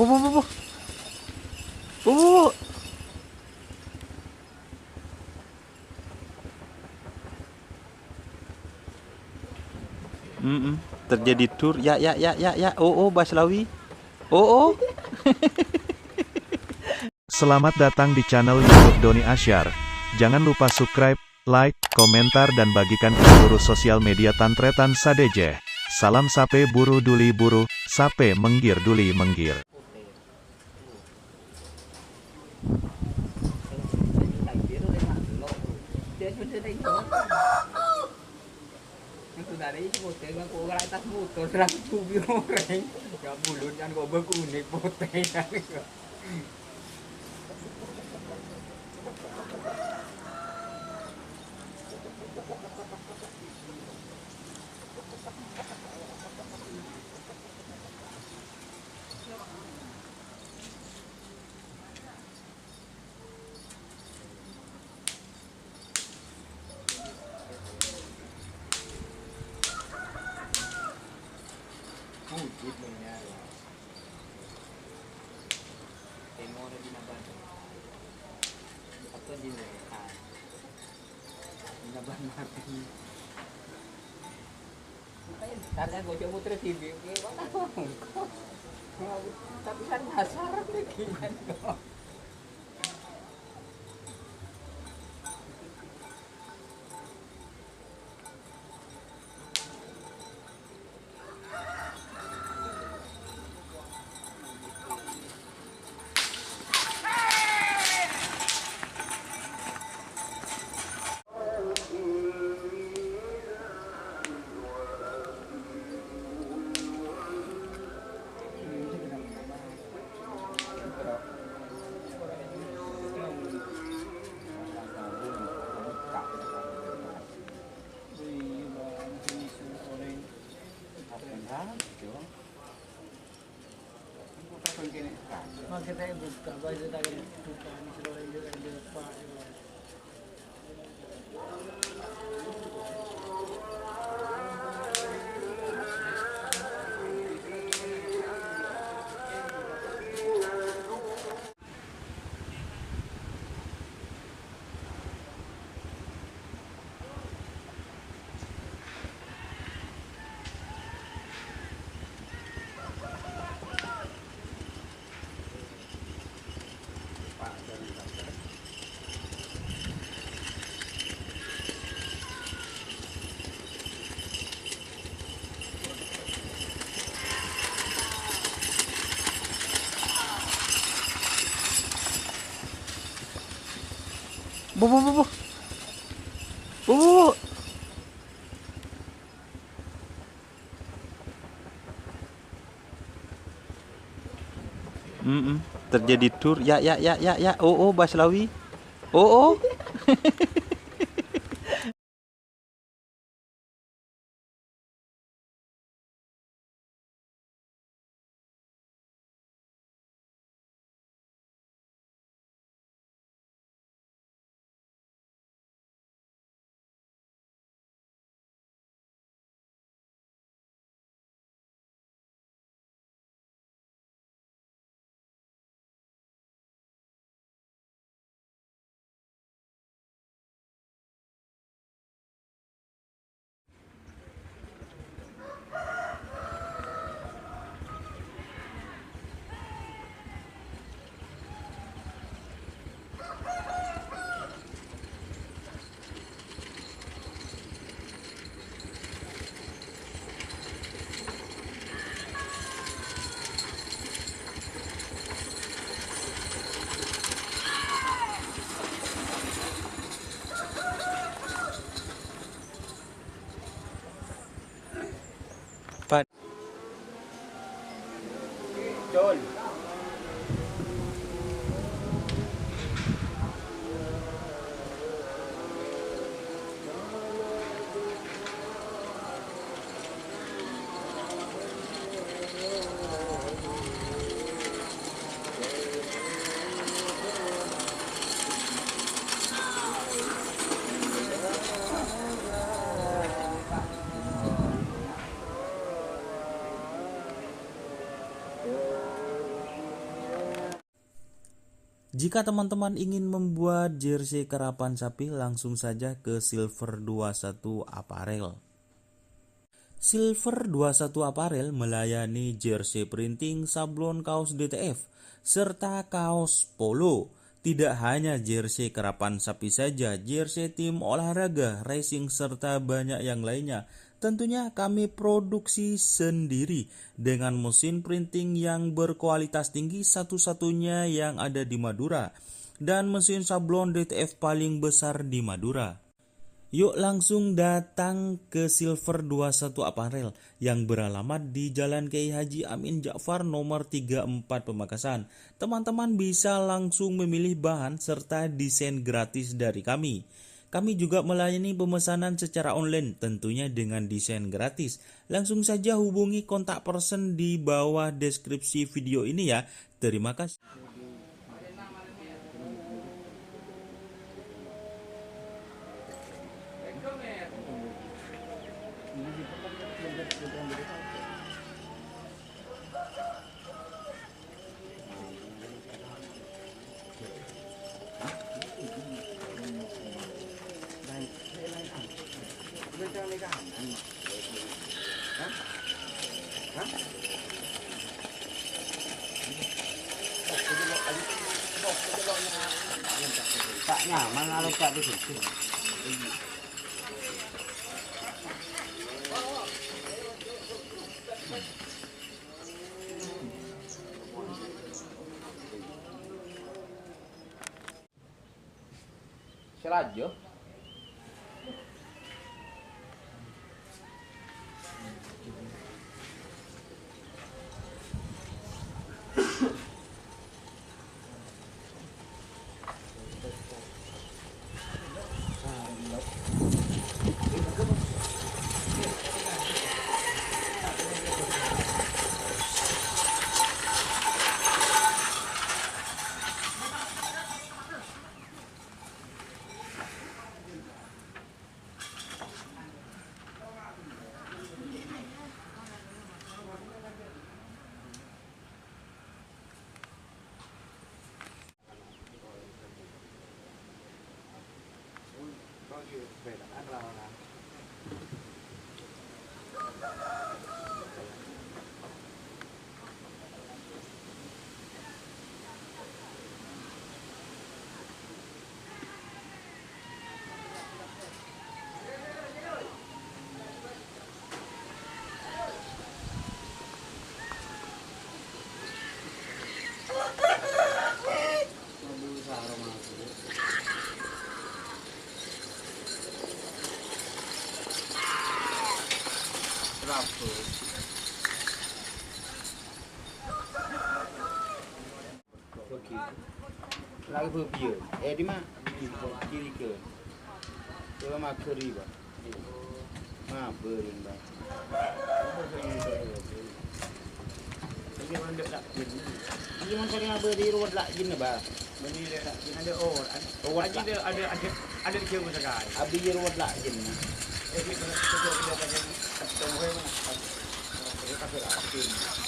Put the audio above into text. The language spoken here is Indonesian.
Bu, bu, bu, bu. Bu, bu. Mm-mm. Terjadi tur. Ya, ya, ya, ya, ya. Oh, oh, Baslawi. Oh, oh. Selamat datang di channel YouTube Doni Asyar. Jangan lupa subscribe, like, komentar dan bagikan ke seluruh sosial media Tantretan Sadeje. Salam sape buru duli buru, sape menggir duli menggir. Yang sudah ada isi pote kan kok ora tas motor serang tubi orang ya bulut kan kok beku unik pote kan wujud ya temo ada di naban atau di lehan di naban mati karena gue coba muter TV tapi kan dasar nih gimana Kita buka baju tadi buka di seluruh Indonesia. Bu, bu, bu, bu. Bu, bu. Mm-mm. Terjadi tur. Ya, ya, ya, ya, ya. Oh, oh, Baslawi. Oh, oh. Jika teman-teman ingin membuat jersey karapan sapi, langsung saja ke Silver 21 Apparel. Silver 21 Apparel melayani jersey printing, sablon kaos DTF, serta kaos polo. Tidak hanya jersey karapan sapi saja, jersey tim olahraga, racing, serta banyak yang lainnya. Tentunya kami produksi sendiri dengan mesin printing yang berkualitas tinggi, satu-satunya yang ada di Madura, dan mesin sablon DTF paling besar di Madura. Yuk langsung datang ke Silver 21 Apparel yang beralamat di Jalan Kiai Haji Amin Ja'far nomor 34 Pamekasan. Teman-teman bisa langsung memilih bahan serta desain gratis dari kami. Kami juga melayani pemesanan secara online, tentunya dengan desain gratis. Langsung saja hubungi kontak person di bawah deskripsi video ini ya. Terima kasih. Tak nyaman kalau tak begitu. Selajo. Lagi berbiar. Di mana? Kiri ke. Kalau mak kiri bah. Mak berin bah. Ini mana tak jin? Ini mana kali apa di ruang tak jin bah? Ini dia tak jin ada orang. Ada kira sekali. Abi di ruang tak jin. Ini kita tunggu mana? Kita kira apa?